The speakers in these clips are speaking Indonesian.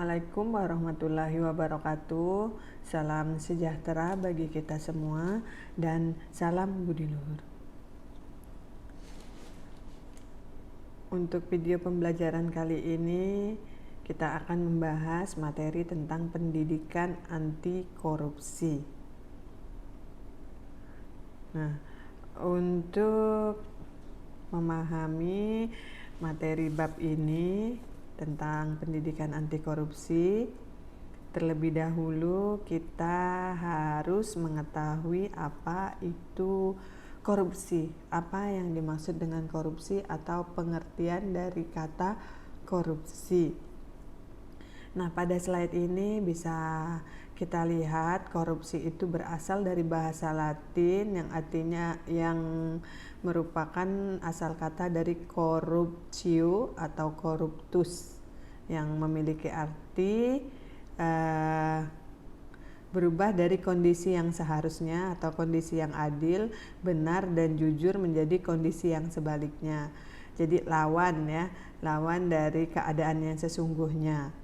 Assalamualaikum warahmatullahi wabarakatuh. Salam sejahtera bagi kita semua dan salam budi luhur. Untuk video pembelajaran kali ini kita akan membahas materi tentang pendidikan anti korupsi. Nah, untuk memahami materi bab ini tentang pendidikan anti korupsi, terlebih dahulu kita harus mengetahui apa itu korupsi, apa yang dimaksud dengan korupsi atau pengertian dari kata korupsi. Nah, pada slide ini bisa kita lihat korupsi itu berasal dari bahasa Latin yang merupakan asal kata dari corruptio atau corruptus yang memiliki arti berubah dari kondisi yang seharusnya atau kondisi yang adil, benar dan jujur menjadi kondisi yang sebaliknya. Jadi lawan dari keadaan yang sesungguhnya.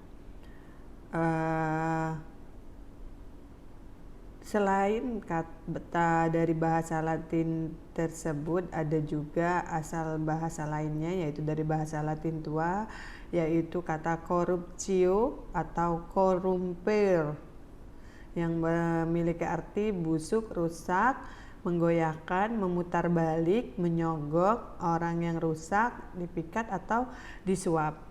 Selain kata dari bahasa Latin tersebut, ada juga asal bahasa lainnya yaitu dari bahasa Latin tua, yaitu kata corruptio atau corrumper yang memiliki arti busuk, rusak, menggoyahkan, memutar balik, menyogok orang yang rusak, dipikat atau disuap.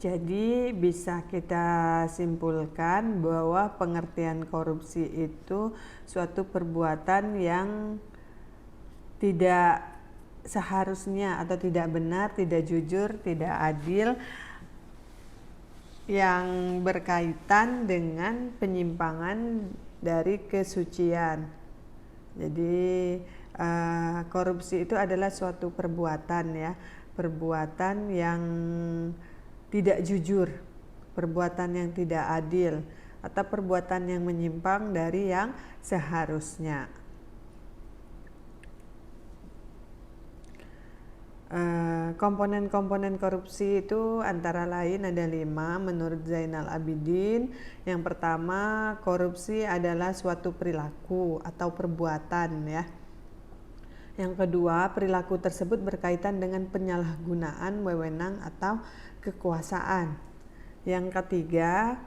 Jadi bisa kita simpulkan bahwa pengertian korupsi itu suatu perbuatan yang tidak seharusnya atau tidak benar, tidak jujur, tidak adil, yang berkaitan dengan penyimpangan dari kesucian. Jadi korupsi itu adalah suatu perbuatan yang tidak jujur, perbuatan yang tidak adil, atau perbuatan yang menyimpang dari yang seharusnya. Komponen-komponen korupsi itu antara lain ada 5 menurut Zainal Abidin. Yang pertama, korupsi adalah suatu perilaku atau perbuatan Yang kedua, perilaku tersebut berkaitan dengan penyalahgunaan wewenang atau kekuasaan. Yang ketiga,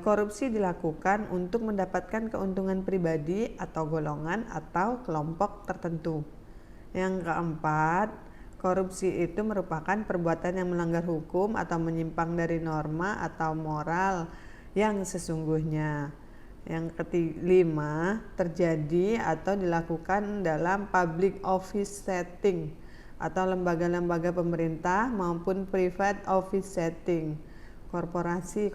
korupsi dilakukan untuk mendapatkan keuntungan pribadi atau golongan atau kelompok tertentu. Yang keempat, korupsi itu merupakan perbuatan yang melanggar hukum atau menyimpang dari norma atau moral yang sesungguhnya. Yang kelima, terjadi atau dilakukan dalam public office setting atau lembaga-lembaga pemerintah maupun private office setting, korporasi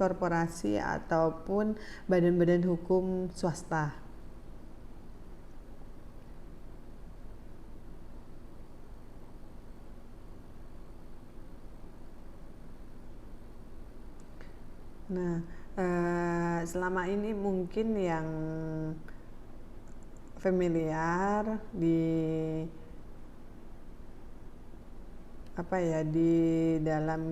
ataupun badan-badan hukum swasta. Nah, selama ini mungkin yang familiar di dalam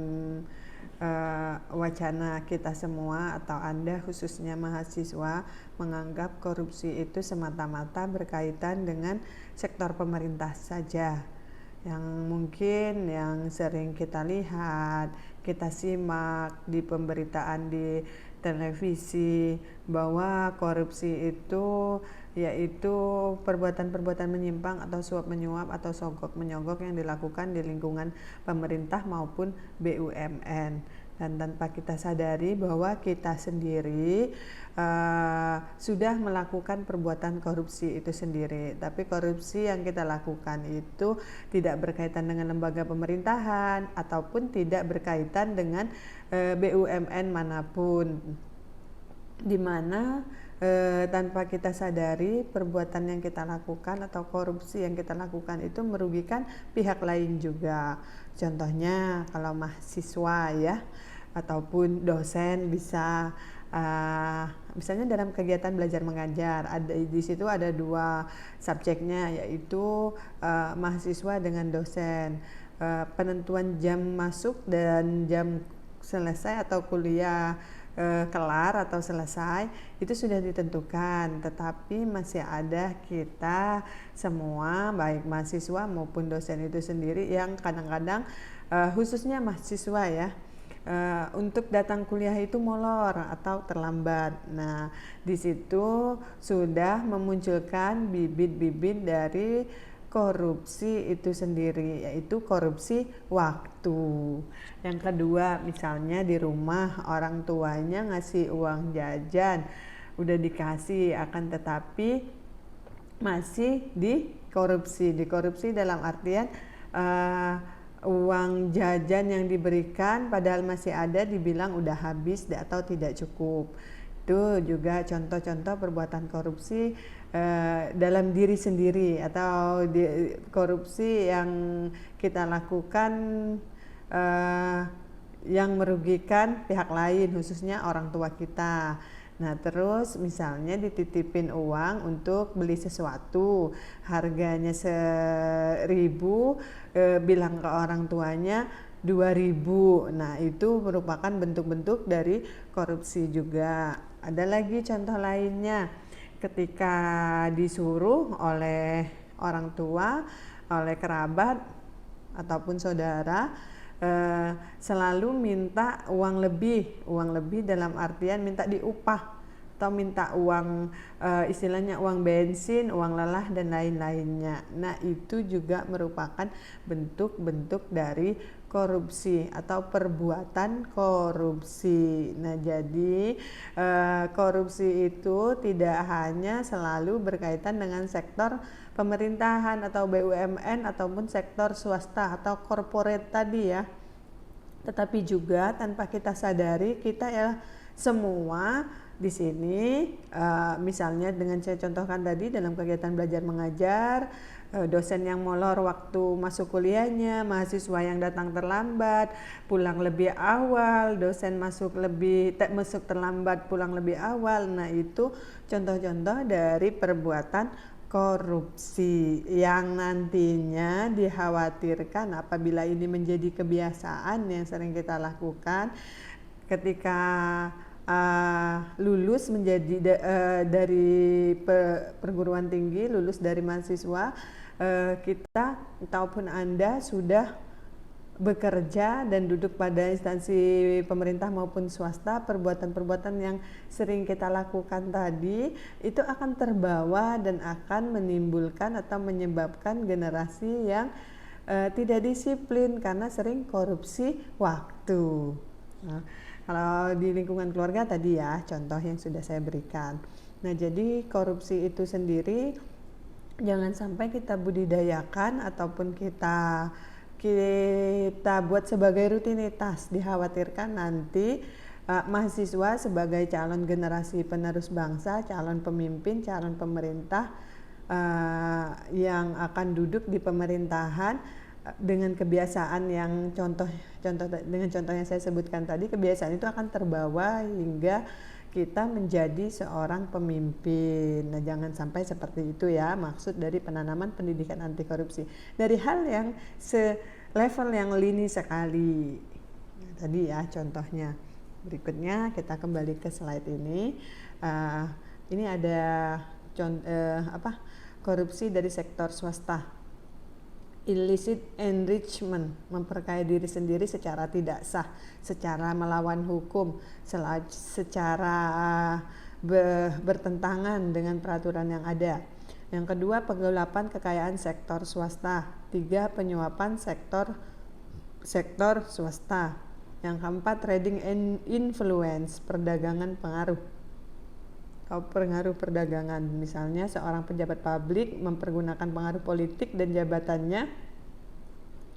wacana kita semua atau Anda khususnya mahasiswa menganggap korupsi itu semata-mata berkaitan dengan sektor pemerintah saja. Yang mungkin yang sering kita lihat, kita simak di pemberitaan di televisi bahwa korupsi itu yaitu perbuatan-perbuatan menyimpang atau suap menyuap atau sogok menyogok yang dilakukan di lingkungan pemerintah maupun BUMN. Dan tanpa kita sadari bahwa kita sendiri sudah melakukan perbuatan korupsi itu sendiri. Tapi korupsi yang kita lakukan itu tidak berkaitan dengan lembaga pemerintahan ataupun tidak berkaitan dengan BUMN manapun, di mana tanpa kita sadari perbuatan yang kita lakukan atau korupsi yang kita lakukan itu merugikan pihak lain juga. Contohnya kalau mahasiswa ataupun dosen bisa misalnya dalam kegiatan belajar mengajar, di situ ada 2 subjeknya, yaitu mahasiswa dengan dosen. Penentuan jam masuk dan jam selesai atau kuliah kelar atau selesai itu sudah ditentukan, tetapi masih ada kita semua baik mahasiswa maupun dosen itu sendiri yang kadang-kadang khususnya mahasiswa ya, untuk datang kuliah itu molor atau terlambat. Nah, di situ sudah memunculkan bibit-bibit dari korupsi itu sendiri, yaitu korupsi waktu. Yang kedua, misalnya di rumah orang tuanya ngasih uang jajan, udah dikasih, akan tetapi masih dikorupsi dalam artian uang jajan yang diberikan padahal masih ada dibilang udah habis atau tidak cukup. Itu juga contoh-contoh perbuatan korupsi dalam diri sendiri atau korupsi yang kita lakukan yang merugikan pihak lain, khususnya orang tua kita. Nah, terus misalnya dititipin uang untuk beli sesuatu, harganya 1.000, bilang ke orang tuanya 2.000. Nah, itu merupakan bentuk-bentuk dari korupsi juga. Ada lagi contoh lainnya, ketika disuruh oleh orang tua, oleh kerabat ataupun saudara, selalu minta uang lebih dalam artian minta diupah atau minta uang, istilahnya uang bensin, uang lelah dan lain-lainnya. Nah, itu juga merupakan bentuk-bentuk dari korupsi atau perbuatan korupsi. Nah, jadi korupsi itu tidak hanya selalu berkaitan dengan sektor pemerintahan atau BUMN ataupun sektor swasta atau corporate tadi ya, tetapi juga tanpa kita sadari kita ya semua di sini, misalnya dengan saya contohkan tadi dalam kegiatan belajar mengajar, dosen yang molor waktu masuk kuliahnya, mahasiswa yang datang terlambat, pulang lebih awal, dosen masuk terlambat, pulang lebih awal. Nah, itu contoh-contoh dari perbuatan korupsi yang nantinya dikhawatirkan apabila ini menjadi kebiasaan yang sering kita lakukan ketika lulus menjadi dari perguruan tinggi, lulus dari mahasiswa, kita ataupun Anda sudah bekerja dan duduk pada instansi pemerintah maupun swasta, perbuatan-perbuatan yang sering kita lakukan tadi itu akan terbawa dan akan menimbulkan atau menyebabkan generasi yang tidak disiplin karena sering korupsi waktu. Nah, kalau di lingkungan keluarga tadi ya contoh yang sudah saya berikan. Nah, jadi korupsi itu sendiri jangan sampai kita budidayakan ataupun kita buat sebagai rutinitas. Dikhawatirkan nanti mahasiswa sebagai calon generasi penerus bangsa, calon pemimpin, calon pemerintah yang akan duduk di pemerintahan dengan kebiasaan yang dengan contoh yang saya sebutkan tadi, kebiasaan itu akan terbawa hingga kita menjadi seorang pemimpin. Nah, jangan sampai seperti itu ya, maksud dari penanaman pendidikan anti korupsi. Dari hal yang level yang lini sekali. Nah, tadi ya contohnya. Berikutnya kita kembali ke slide ini. Ini ada korupsi dari sektor swasta. Illicit enrichment, memperkaya diri sendiri secara tidak sah, secara melawan hukum, secara bertentangan dengan peraturan yang ada. Yang kedua, penggelapan kekayaan sektor swasta. 3, penyuapan sektor swasta. Yang keempat, trading influence, perdagangan pengaruh atau pengaruh perdagangan. Misalnya seorang pejabat publik mempergunakan pengaruh politik dan jabatannya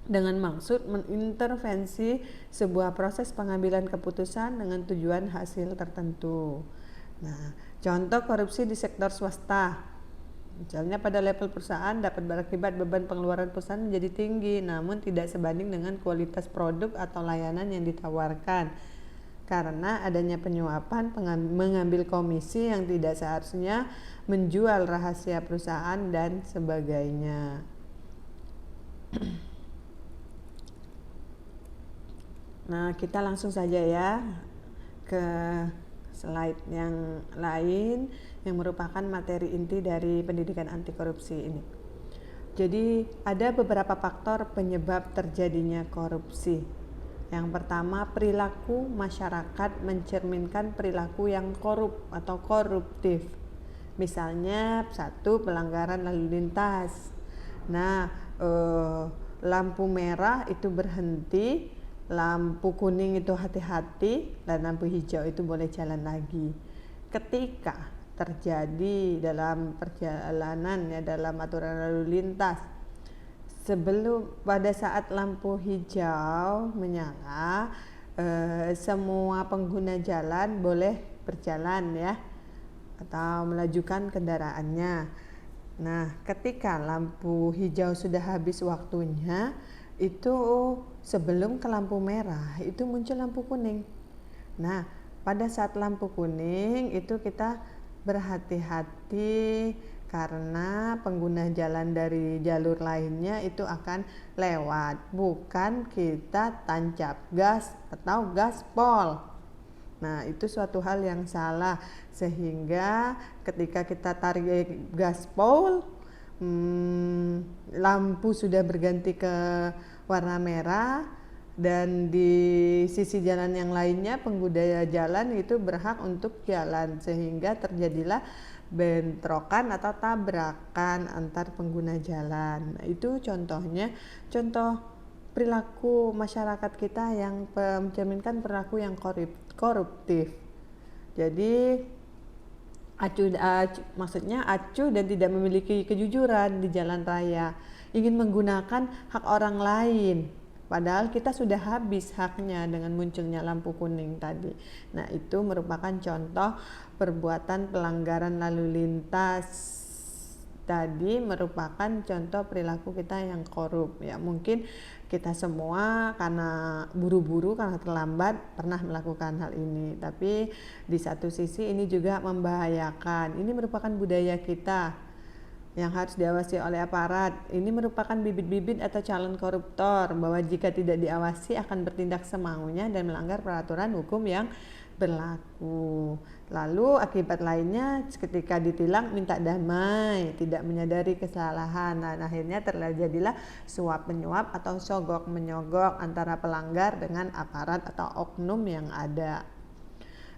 dengan maksud mengintervensi sebuah proses pengambilan keputusan dengan tujuan hasil tertentu. Nah, contoh korupsi di sektor swasta. Misalnya pada level perusahaan dapat berakibat beban pengeluaran perusahaan menjadi tinggi namun tidak sebanding dengan kualitas produk atau layanan yang ditawarkan. Karena adanya penyuapan, mengambil komisi yang tidak seharusnya, menjual rahasia perusahaan dan sebagainya. Nah, kita langsung saja ya ke slide yang lain yang merupakan materi inti dari pendidikan anti korupsi ini. Jadi ada beberapa faktor penyebab terjadinya korupsi. Yang pertama, perilaku masyarakat mencerminkan perilaku yang korup atau koruptif. Misalnya satu, pelanggaran lalu lintas. Nah, lampu merah itu berhenti, lampu kuning itu hati-hati, dan lampu hijau itu boleh jalan lagi. Ketika terjadi dalam perjalanan ya, dalam aturan lalu lintas, pada saat lampu hijau menyala, semua pengguna jalan boleh berjalan ya, atau melajukan kendaraannya. Nah, ketika lampu hijau sudah habis waktunya, itu sebelum ke lampu merah itu muncul lampu kuning. Nah, pada saat lampu kuning itu kita berhati-hati karena pengguna jalan dari jalur lainnya itu akan lewat, bukan kita tancap gas atau gaspol. Nah, itu suatu hal yang salah, sehingga ketika kita tarik gaspol, lampu sudah berganti ke warna merah, dan di sisi jalan yang lainnya pengguna jalan itu berhak untuk jalan, sehingga terjadilah bentrokan atau tabrakan antar pengguna jalan. Nah, itu contohnya, contoh perilaku masyarakat kita yang mencerminkan perilaku yang koruptif. Jadi maksudnya acuh dan tidak memiliki kejujuran di jalan raya, ingin menggunakan hak orang lain, padahal kita sudah habis haknya dengan munculnya lampu kuning tadi. Nah, itu merupakan contoh perbuatan pelanggaran lalu lintas tadi, merupakan contoh perilaku kita yang korup ya. Mungkin kita semua karena buru-buru, karena terlambat pernah melakukan hal ini, tapi di satu sisi ini juga membahayakan. Ini merupakan budaya kita yang harus diawasi oleh aparat. Ini merupakan bibit-bibit atau calon koruptor, bahwa jika tidak diawasi akan bertindak semaunya dan melanggar peraturan hukum yang berlaku. Lalu akibat lainnya ketika ditilang minta damai, tidak menyadari kesalahan. Nah, akhirnya terjadilah suap menyuap atau sogok menyogok antara pelanggar dengan aparat atau oknum yang ada.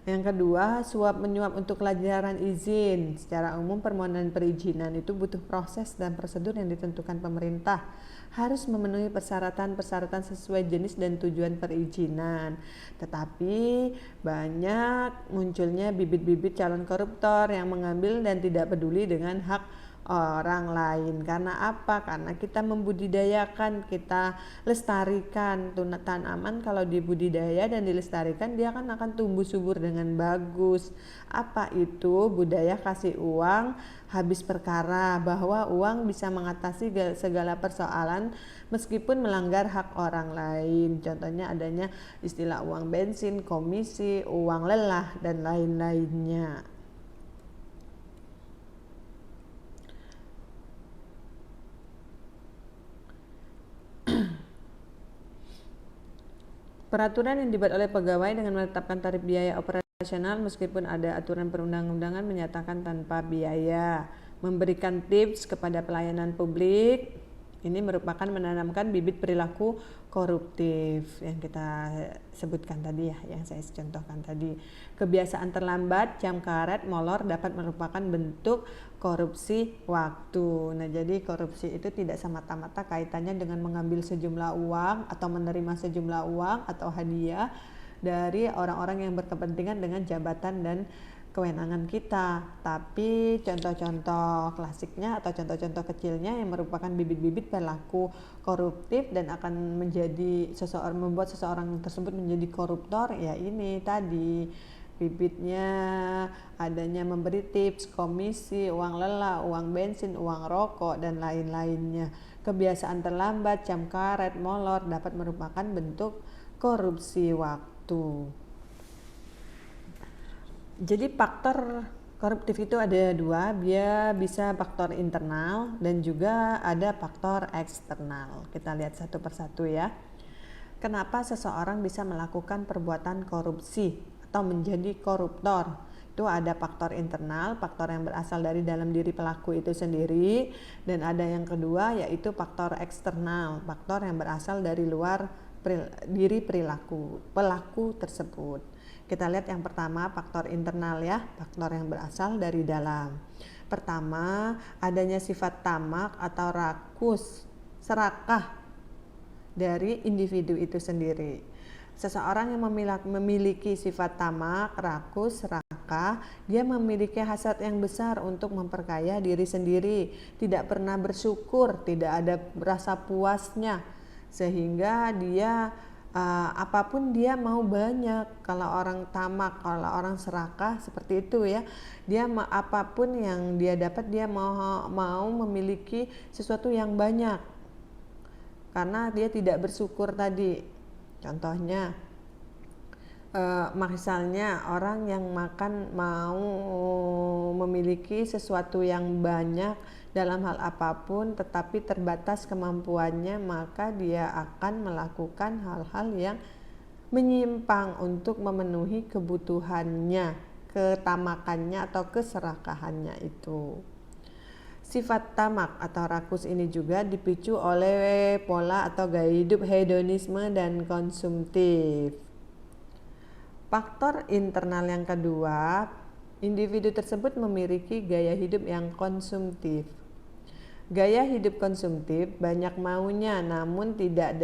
Yang kedua, suap menyuap untuk kelancaran izin. Secara umum permohonan perizinan itu butuh proses dan prosedur yang ditentukan pemerintah. Harus memenuhi persyaratan-persyaratan sesuai jenis dan tujuan perizinan. Tetapi banyak munculnya bibit-bibit calon koruptor yang mengambil dan tidak peduli dengan hak orang lain. Karena apa? Karena kita membudidayakan, kita lestarikan tanaman. Kalau dibudidaya dan dilestarikan, dia akan tumbuh subur dengan bagus. Apa itu? Budaya kasih uang habis perkara, bahwa uang bisa mengatasi segala persoalan meskipun melanggar hak orang lain. Contohnya adanya istilah uang bensin, komisi, uang lelah, dan lain-lainnya. Peraturan yang dibuat oleh pegawai dengan menetapkan tarif biaya operasional meskipun ada aturan perundang-undangan menyatakan tanpa biaya. Memberikan tips kepada pelayanan publik, ini merupakan menanamkan bibit perilaku koruptif yang kita sebutkan tadi ya, yang saya contohkan tadi. Kebiasaan terlambat, jam karet, molor dapat merupakan bentuk korupsi waktu. Nah, jadi korupsi itu tidak semata-mata kaitannya dengan mengambil sejumlah uang atau menerima sejumlah uang atau hadiah dari orang-orang yang berkepentingan dengan jabatan dan kewenangan kita, tapi contoh-contoh klasiknya atau contoh-contoh kecilnya yang merupakan bibit-bibit perilaku koruptif dan akan membuat seseorang tersebut menjadi koruptor, ya ini tadi bibitnya adanya memberi tips, komisi, uang lelah, uang bensin, uang rokok, dan lain-lainnya. Kebiasaan terlambat, jam karet, molor dapat merupakan bentuk korupsi waktu. Jadi faktor koruptif itu ada dua, dia bisa faktor internal dan juga ada faktor eksternal. Kita lihat satu persatu ya. kenapa seseorang bisa melakukan perbuatan korupsi atau menjadi koruptor. Itu ada faktor internal, faktor yang berasal dari dalam diri pelaku itu sendiri, dan ada yang kedua yaitu faktor eksternal, faktor yang berasal dari luar diri pelaku tersebut. Kita lihat yang pertama, faktor internal ya, faktor yang berasal dari dalam. Pertama, adanya sifat tamak atau rakus, serakah dari individu itu sendiri. Seseorang yang memiliki sifat tamak, rakus, serakah, dia memiliki hasrat yang besar untuk memperkaya diri sendiri, tidak pernah bersyukur, tidak ada rasa puasnya, sehingga dia apapun dia mau banyak. Kalau orang tamak, kalau orang serakah seperti itu ya, dia apapun yang dia dapat dia mau memiliki sesuatu yang banyak karena dia tidak bersyukur tadi. Contohnya misalnya orang yang mau memiliki sesuatu yang banyak dalam hal apapun tetapi terbatas kemampuannya, maka dia akan melakukan hal-hal yang menyimpang untuk memenuhi kebutuhannya, ketamakannya atau keserakahannya itu. Sifat tamak atau rakus ini juga dipicu oleh pola atau gaya hidup hedonisme dan konsumtif. Faktor internal yang kedua, individu tersebut memiliki gaya hidup yang konsumtif. Gaya hidup konsumtif banyak maunya, namun tidak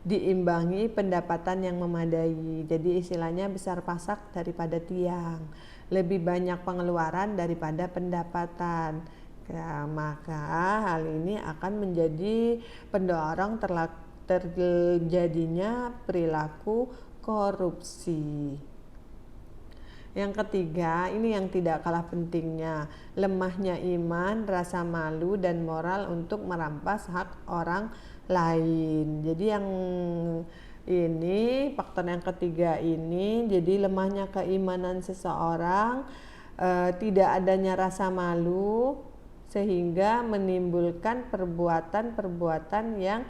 diimbangi pendapatan yang memadai. Jadi istilahnya besar pasak daripada tiang, lebih banyak pengeluaran daripada pendapatan. Ya, maka hal ini akan menjadi pendorong terjadinya perilaku korupsi. Yang ketiga, ini yang tidak kalah pentingnya, lemahnya iman, rasa malu, dan moral untuk merampas hak orang lain. Jadi yang ini, faktor yang ketiga ini, jadi lemahnya keimanan seseorang, tidak adanya rasa malu, sehingga menimbulkan perbuatan-perbuatan yang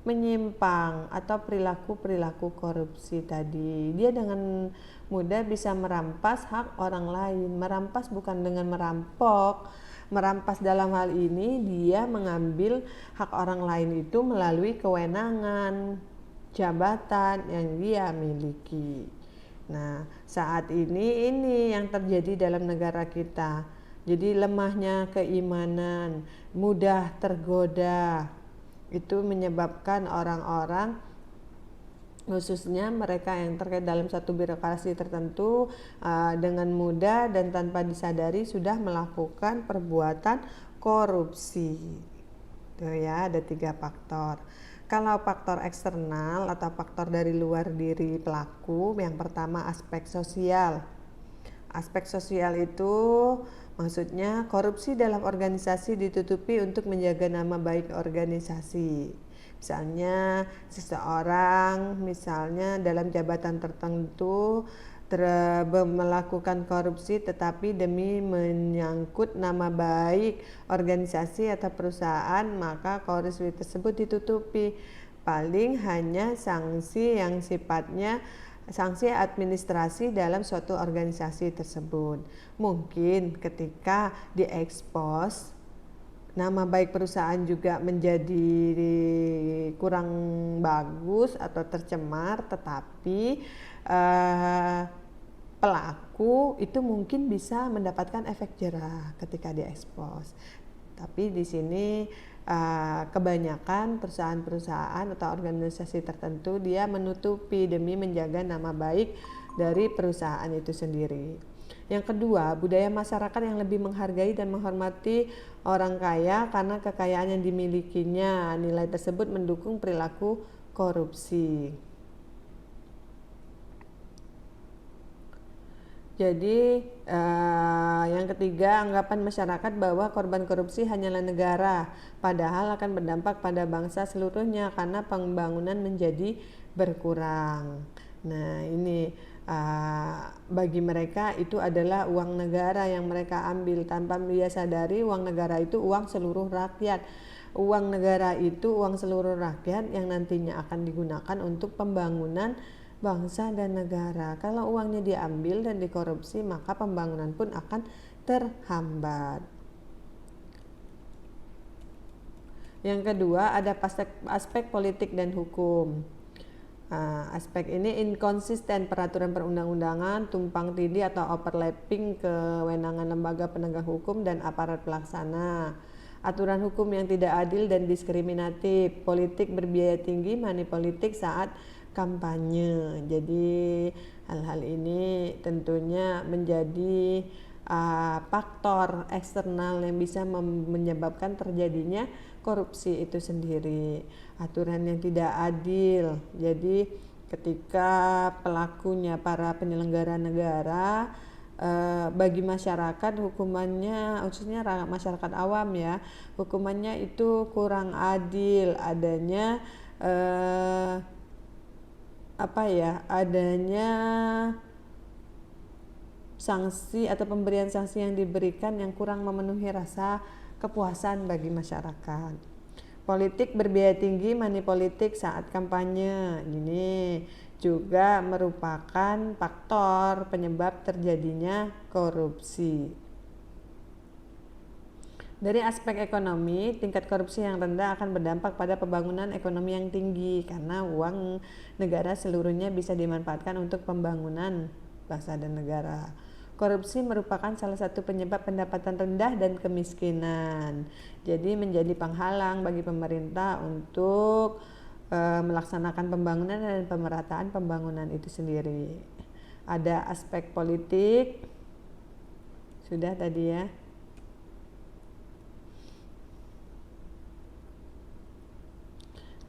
menyimpang atau perilaku-perilaku korupsi tadi. Dia dengan mudah bisa merampas hak orang lain. Merampas bukan dengan merampok. Merampas dalam hal ini dia mengambil hak orang lain itu melalui kewenangan, jabatan yang dia miliki. Nah, saat ini yang terjadi dalam negara kita. Jadi lemahnya keimanan, mudah tergoda. Itu menyebabkan orang-orang, khususnya mereka yang terkait dalam satu birokrasi tertentu, dengan mudah dan tanpa disadari sudah melakukan perbuatan korupsi. Tuh ya, ada 3 faktor. Kalau faktor eksternal atau faktor dari luar diri pelaku, yang pertama aspek sosial. Aspek sosial itu maksudnya korupsi dalam organisasi ditutupi untuk menjaga nama baik organisasi. Misalnya seseorang dalam jabatan tertentu melakukan korupsi tetapi demi menyangkut nama baik organisasi atau perusahaan, maka korupsi tersebut ditutupi. Paling hanya sanksi yang sifatnya sanksi administrasi dalam suatu organisasi tersebut. Mungkin ketika diekspos, nama baik perusahaan juga menjadi kurang bagus atau tercemar, tetapi pelaku itu mungkin bisa mendapatkan efek jerah ketika diekspos. Tapi di sini kebanyakan perusahaan-perusahaan atau organisasi tertentu dia menutupi demi menjaga nama baik dari perusahaan itu sendiri. Yang kedua, budaya masyarakat yang lebih menghargai dan menghormati orang kaya karena kekayaan yang dimilikinya. Nilai tersebut mendukung perilaku korupsi. Jadi yang ketiga, anggapan masyarakat bahwa korban korupsi hanyalah negara, padahal akan berdampak pada bangsa seluruhnya karena pembangunan menjadi berkurang. Nah ini bagi mereka itu adalah uang negara yang mereka ambil tanpa dia sadari uang negara itu uang seluruh rakyat. uang negara itu uang seluruh rakyat yang nantinya akan digunakan untuk pembangunan bangsa dan negara. Kalau uangnya diambil dan dikorupsi, maka pembangunan pun akan terhambat. Yang kedua, ada aspek politik dan hukum. Aspek ini inkonsisten peraturan perundang-undangan, tumpang tindih atau overlapping kewenangan lembaga penegak hukum dan aparat pelaksana. Aturan hukum yang tidak adil dan diskriminatif, politik berbiaya tinggi, money politik saat kampanye. Jadi hal-hal ini tentunya menjadi faktor eksternal yang bisa menyebabkan terjadinya korupsi itu sendiri. Aturan yang tidak adil, jadi ketika pelakunya para penyelenggara negara, bagi masyarakat hukumannya, khususnya masyarakat awam ya, hukumannya itu kurang adil, adanya adanya sanksi atau pemberian sanksi yang diberikan yang kurang memenuhi rasa kepuasan bagi masyarakat. Politik berbiaya tinggi, money politik saat kampanye, ini juga merupakan faktor penyebab terjadinya korupsi. Dari aspek ekonomi, tingkat korupsi yang rendah akan berdampak pada pembangunan ekonomi yang tinggi karena uang negara seluruhnya bisa dimanfaatkan untuk pembangunan bangsa dan negara. Korupsi merupakan salah satu penyebab pendapatan rendah dan kemiskinan. Jadi menjadi penghalang bagi pemerintah untuk melaksanakan pembangunan dan pemerataan pembangunan itu sendiri. Ada aspek politik, sudah tadi ya.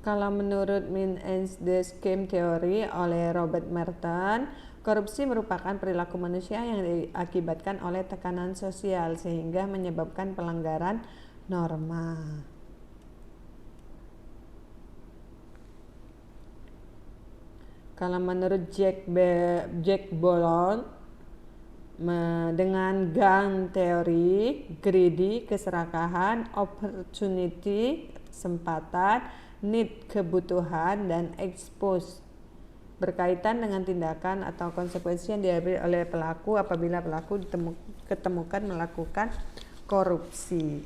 Kalau menurut Means and the Scheme Theory oleh Robert Merton, korupsi merupakan perilaku manusia yang diakibatkan oleh tekanan sosial sehingga menyebabkan pelanggaran norma. Kalau menurut Jack Bolon, dengan gang teori, greedy, keserakahan, opportunity, kesempatan, need, kebutuhan, dan expose berkaitan dengan tindakan atau konsekuensi yang diambil oleh pelaku apabila pelaku ditemukan melakukan korupsi.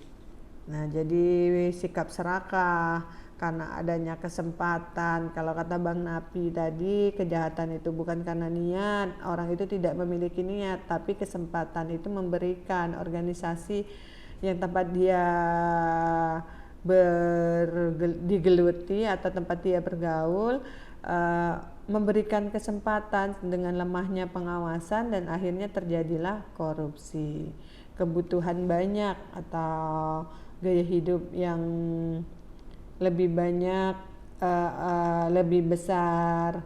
Nah, jadi sikap serakah karena adanya kesempatan. Kalau kata Bang Napi tadi, kejahatan itu bukan karena niat, orang itu tidak memiliki niat, tapi kesempatan itu memberikan organisasi yang tempat dia digeluti atau tempat dia bergaul, memberikan kesempatan dengan lemahnya pengawasan dan akhirnya terjadilah korupsi. Kebutuhan banyak atau gaya hidup yang lebih banyak, lebih besar,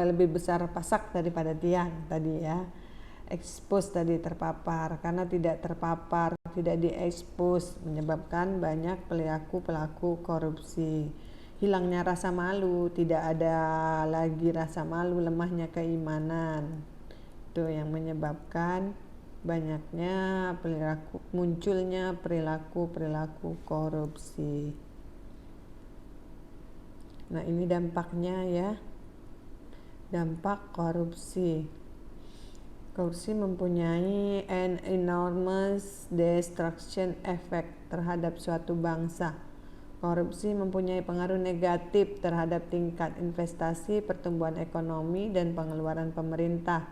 lebih besar pasak daripada tiang tadi ya. Expose tadi, terpapar, karena tidak terpapar, tidak diekspos, menyebabkan banyak pelaku korupsi. Hilangnya rasa malu, tidak ada lagi rasa malu, lemahnya keimanan, itu yang menyebabkan banyaknya munculnya perilaku korupsi. Nah, ini dampaknya ya, dampak korupsi. Korupsi mempunyai an enormous destruction effect terhadap suatu bangsa. Korupsi mempunyai pengaruh negatif terhadap tingkat investasi, pertumbuhan ekonomi, dan pengeluaran pemerintah.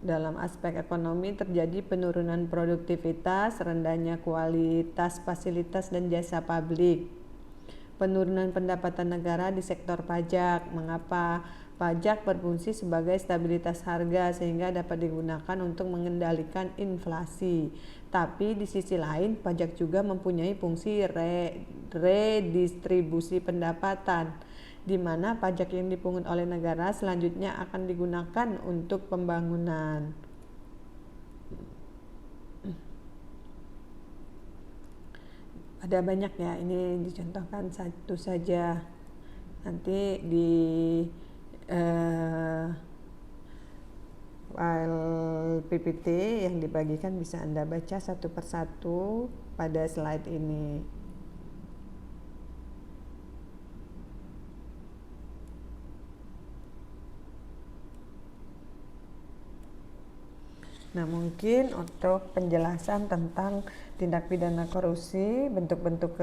Dalam aspek ekonomi terjadi penurunan produktivitas, rendahnya kualitas fasilitas dan jasa publik. Penurunan pendapatan negara di sektor pajak. Mengapa? Pajak berfungsi sebagai stabilitas harga sehingga dapat digunakan untuk mengendalikan inflasi. Tapi di sisi lain, pajak juga mempunyai fungsi redistribusi pendapatan, di mana pajak yang dipungut oleh negara selanjutnya akan digunakan untuk pembangunan. Ada banyak ya, ini dicontohkan satu saja. Nanti di File PPT yang dibagikan bisa Anda baca satu persatu pada slide ini. Nah, mungkin untuk penjelasan tentang tindak pidana korupsi, bentuk-bentuk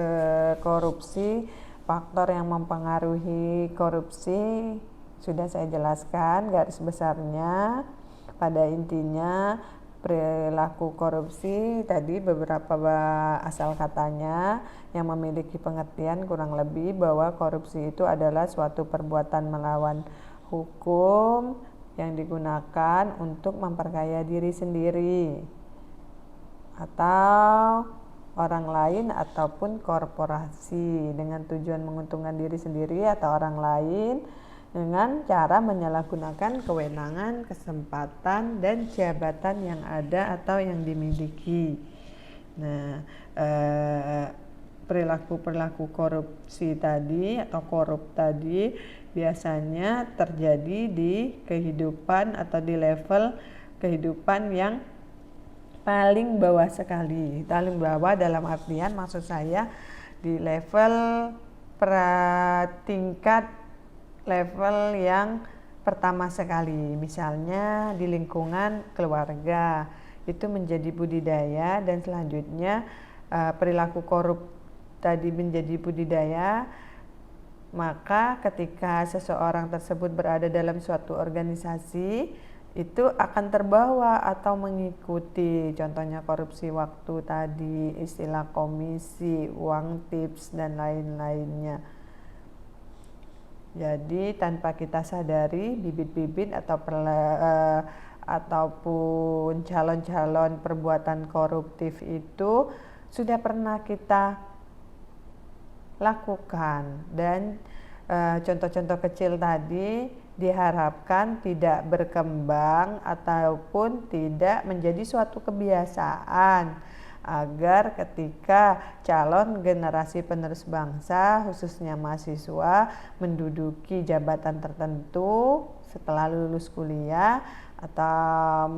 korupsi, faktor yang mempengaruhi korupsi sudah saya jelaskan garis besarnya. Pada intinya, perilaku korupsi tadi beberapa asal katanya yang memiliki pengertian kurang lebih bahwa korupsi itu adalah suatu perbuatan melawan hukum yang digunakan untuk memperkaya diri sendiri atau orang lain ataupun korporasi dengan tujuan menguntungkan diri sendiri atau orang lain dengan cara menyalahgunakan kewenangan, kesempatan, dan jabatan yang ada atau yang dimiliki. Nah, perilaku-perilaku korupsi tadi atau korup tadi biasanya terjadi di kehidupan atau di level kehidupan yang paling bawah sekali. Paling bawah dalam artian maksud saya di level tingkat level yang pertama sekali. Misalnya di lingkungan keluarga itu menjadi budidaya, dan selanjutnya perilaku korup tadi menjadi budidaya. Maka ketika seseorang tersebut berada dalam suatu organisasi, itu akan terbawa atau mengikuti, contohnya korupsi waktu tadi, istilah komisi, uang tips, dan lain-lainnya. Jadi tanpa kita sadari, bibit-bibit ataupun calon-calon perbuatan koruptif itu sudah pernah kita lakukan, dan contoh-contoh kecil tadi diharapkan tidak berkembang ataupun tidak menjadi suatu kebiasaan, agar ketika calon generasi penerus bangsa khususnya mahasiswa menduduki jabatan tertentu setelah lulus kuliah atau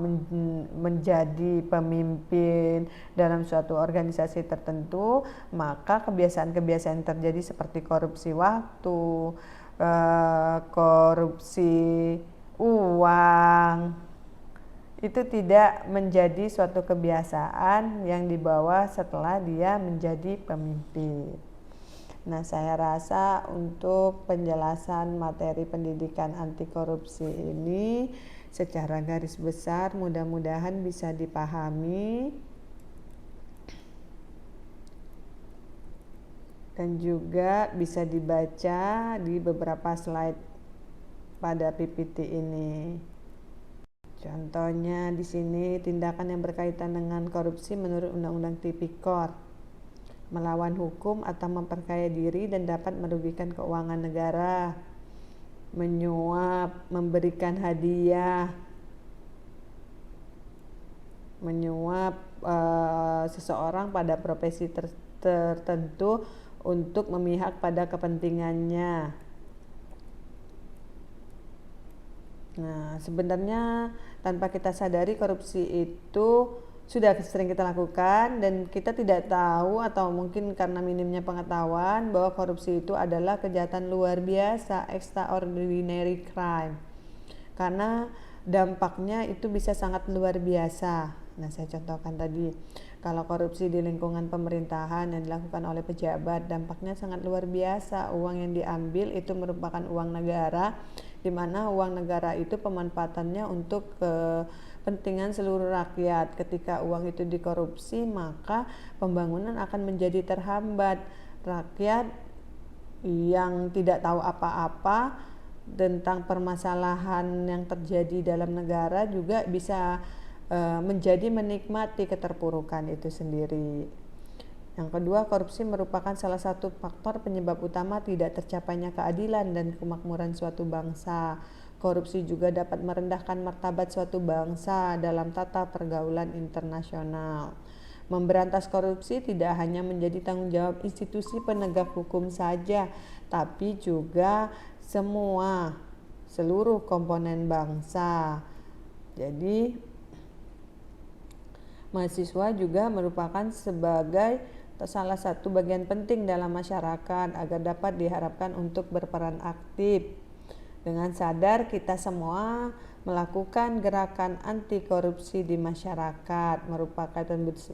menjadi pemimpin dalam suatu organisasi tertentu, maka kebiasaan-kebiasaan terjadi seperti korupsi waktu, korupsi uang, itu tidak menjadi suatu kebiasaan yang dibawa setelah dia menjadi pemimpin. Nah, saya rasa untuk penjelasan materi pendidikan anti korupsi ini secara garis besar mudah-mudahan bisa dipahami dan juga bisa dibaca di beberapa slide pada PPT ini. Contohnya di sini tindakan yang berkaitan dengan korupsi menurut Undang-Undang Tipikor, melawan hukum atau memperkaya diri dan dapat merugikan keuangan negara, menyuap, memberikan hadiah, menyuap seseorang pada profesi tertentu untuk memihak pada kepentingannya. Nah, sebenarnya tanpa kita sadari korupsi itu sudah sering kita lakukan, dan kita tidak tahu atau mungkin karena minimnya pengetahuan bahwa korupsi itu adalah kejahatan luar biasa, extraordinary crime, karena dampaknya itu bisa sangat luar biasa. Nah, saya contohkan tadi, kalau korupsi di lingkungan pemerintahan yang dilakukan oleh pejabat, dampaknya sangat luar biasa. Uang yang diambil itu merupakan uang negara, di mana uang negara itu pemanfaatannya untuk kepentingan seluruh rakyat. Ketika uang itu dikorupsi, maka pembangunan akan menjadi terhambat. Rakyat yang tidak tahu apa-apa tentang permasalahan yang terjadi dalam negara juga bisa menjadi menikmati keterpurukan itu sendiri. Yang kedua, korupsi merupakan salah satu faktor penyebab utama tidak tercapainya keadilan dan kemakmuran suatu bangsa. Korupsi juga dapat merendahkan martabat suatu bangsa dalam tata pergaulan internasional. Memberantas korupsi tidak hanya menjadi tanggung jawab institusi penegak hukum saja, tapi juga seluruh komponen bangsa. Jadi mahasiswa juga merupakan sebagai salah satu bagian penting dalam masyarakat agar dapat diharapkan untuk berperan aktif. Dengan sadar kita semua melakukan gerakan anti korupsi di masyarakat merupakan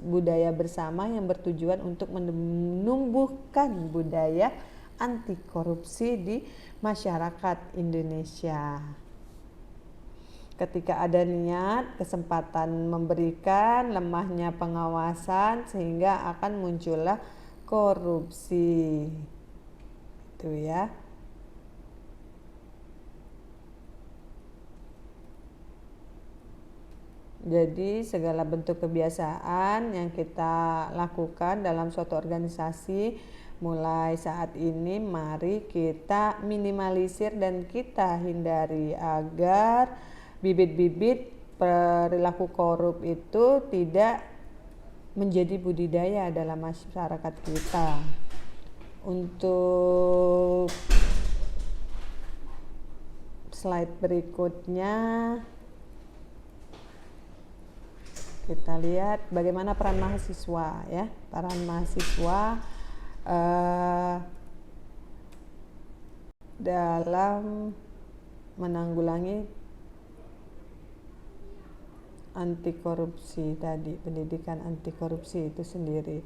budaya bersama yang bertujuan untuk menumbuhkan budaya anti korupsi di masyarakat Indonesia. Ketika ada niat, kesempatan memberikan, lemahnya pengawasan sehingga akan muncullah korupsi. Itu ya. Jadi segala bentuk kebiasaan yang kita lakukan dalam suatu organisasi mulai saat ini mari kita minimalisir dan kita hindari agar bibit-bibit perilaku korup itu tidak menjadi budidaya dalam masyarakat kita. Untuk slide berikutnya kita lihat bagaimana peran mahasiswa ya. Peran mahasiswa dalam menanggulangi anti korupsi tadi, pendidikan anti korupsi itu sendiri.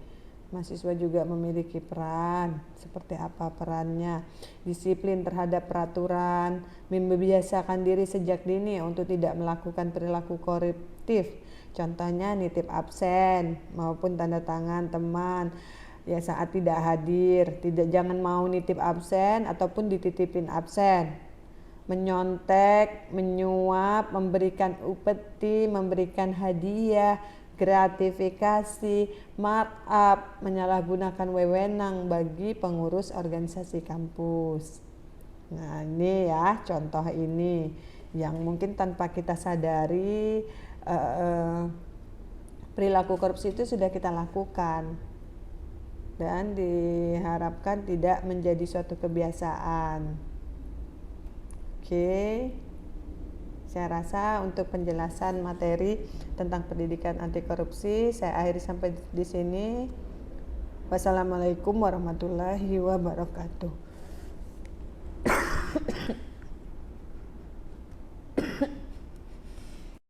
Mahasiswa juga memiliki peran. Seperti apa perannya? Disiplin terhadap peraturan, membiasakan diri sejak dini untuk tidak melakukan perilaku koruptif. Contohnya nitip absen maupun tanda tangan teman ya saat tidak hadir. Jangan mau nitip absen ataupun dititipin absen. Menyontek, menyuap, memberikan upeti, memberikan hadiah, gratifikasi, markup, menyalahgunakan wewenang bagi pengurus organisasi kampus. Nah ini ya contoh ini yang mungkin tanpa kita sadari perilaku korupsi itu sudah kita lakukan dan diharapkan tidak menjadi suatu kebiasaan. Oke, saya rasa untuk penjelasan materi tentang pendidikan anti korupsi saya akhiri sampai di sini. Wassalamualaikum warahmatullahi wabarakatuh.